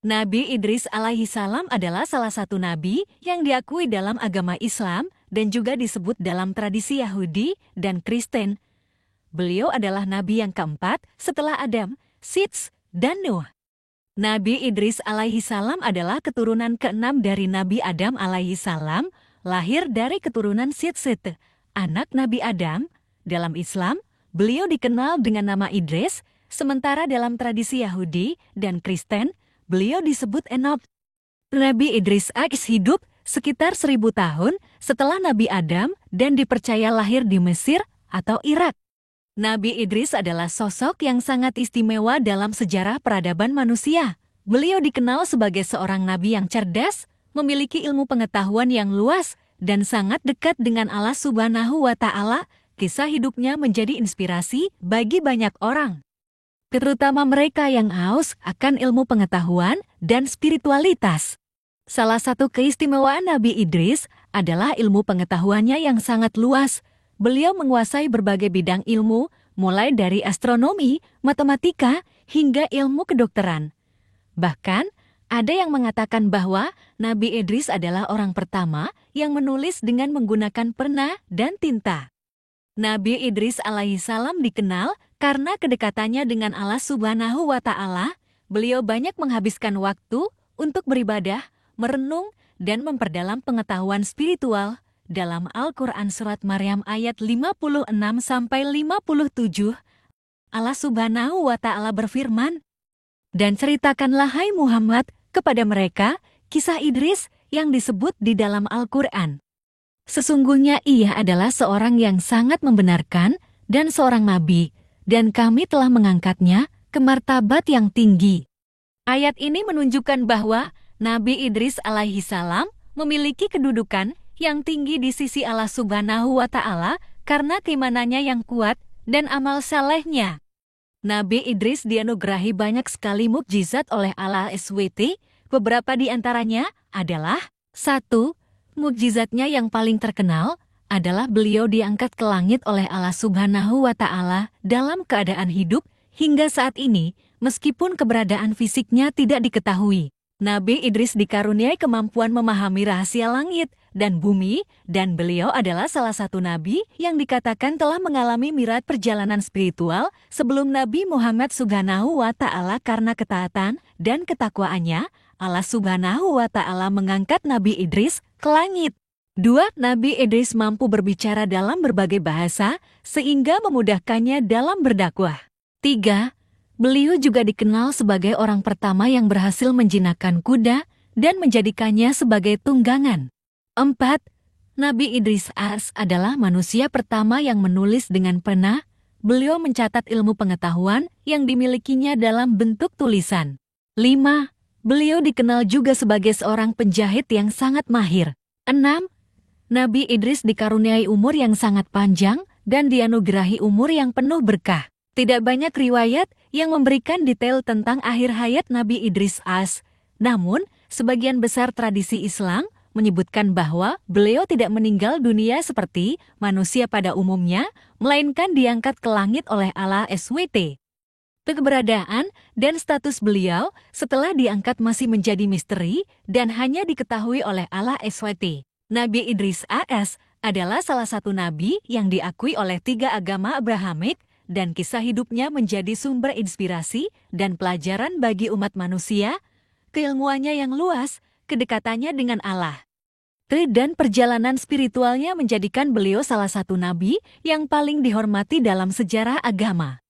Nabi Idris alaihi salam adalah salah satu nabi yang diakui dalam agama Islam dan juga disebut dalam tradisi Yahudi dan Kristen. Beliau adalah nabi yang keempat setelah Adam, Sits, dan Nuh. Nabi Idris alaihi salam adalah keturunan keenam dari Nabi Adam alaihi salam, lahir dari keturunan Sits, anak Nabi Adam. Dalam Islam, beliau dikenal dengan nama Idris, sementara dalam tradisi Yahudi dan Kristen, beliau disebut Enoch. Nabi Idris AS hidup sekitar 1000 tahun setelah Nabi Adam dan dipercaya lahir di Mesir atau Irak. Nabi Idris adalah sosok yang sangat istimewa dalam sejarah peradaban manusia. Beliau dikenal sebagai seorang nabi yang cerdas, memiliki ilmu pengetahuan yang luas, dan sangat dekat dengan Allah Subhanahu wa Ta'ala. Kisah hidupnya menjadi inspirasi bagi banyak orang, terutama mereka yang haus akan ilmu pengetahuan dan spiritualitas. Salah satu keistimewaan Nabi Idris adalah ilmu pengetahuannya yang sangat luas. Beliau menguasai berbagai bidang ilmu, mulai dari astronomi, matematika, hingga ilmu kedokteran. Bahkan, ada yang mengatakan bahwa Nabi Idris adalah orang pertama yang menulis dengan menggunakan pena dan tinta. Nabi Idris alaihi salam dikenal karena kedekatannya dengan Allah Subhanahu wa Ta'ala. Beliau banyak menghabiskan waktu untuk beribadah, merenung, dan memperdalam pengetahuan spiritual. Dalam Al-Quran Surat Maryam ayat 56-57, Allah Subhanahu wa Ta'ala berfirman, "Dan ceritakanlah hai Muhammad kepada mereka kisah Idris yang disebut di dalam Al-Quran. Sesungguhnya ia adalah seorang yang sangat membenarkan dan seorang nabi, dan kami telah mengangkatnya ke martabat yang tinggi." Ayat ini menunjukkan bahwa Nabi Idris alaihi salam memiliki kedudukan yang tinggi di sisi Allah Subhanahu wa Ta'ala karena keimanannya yang kuat dan amal salehnya. Nabi Idris dianugerahi banyak sekali mukjizat oleh Allah SWT. Beberapa di antaranya adalah: 1. Mukjizatnya yang paling terkenal adalah beliau diangkat ke langit oleh Allah Subhanahu wa Ta'ala dalam keadaan hidup hingga saat ini, meskipun keberadaan fisiknya tidak diketahui. Nabi Idris dikaruniai kemampuan memahami rahasia langit dan bumi, dan beliau adalah salah satu nabi yang dikatakan telah mengalami mi'raj perjalanan spiritual sebelum Nabi Muhammad Subhanahu wa Ta'ala. Karena ketaatan dan ketakwaannya, Allah Subhanahu wa Ta'ala mengangkat Nabi Idris ke langit. 2. Nabi Idris mampu berbicara dalam berbagai bahasa sehingga memudahkannya dalam berdakwah. 3. Beliau juga dikenal sebagai orang pertama yang berhasil menjinakkan kuda dan menjadikannya sebagai tunggangan. 4. Nabi Idris AS adalah manusia pertama yang menulis dengan pena. Beliau mencatat ilmu pengetahuan yang dimilikinya dalam bentuk tulisan. 5. Beliau dikenal juga sebagai seorang penjahit yang sangat mahir. 6. Nabi Idris dikaruniai umur yang sangat panjang dan dianugerahi umur yang penuh berkah. Tidak banyak riwayat yang memberikan detail tentang akhir hayat Nabi Idris AS. Namun, sebagian besar tradisi Islam menyebutkan bahwa beliau tidak meninggal dunia seperti manusia pada umumnya, melainkan diangkat ke langit oleh Allah SWT. Keberadaan dan status beliau setelah diangkat masih menjadi misteri dan hanya diketahui oleh Allah SWT. Nabi Idris AS adalah salah satu nabi yang diakui oleh 3 agama Abrahamik, dan kisah hidupnya menjadi sumber inspirasi dan pelajaran bagi umat manusia. Keilmuannya yang luas, kedekatannya dengan Allah, dan perjalanan spiritualnya menjadikan beliau salah satu nabi yang paling dihormati dalam sejarah agama.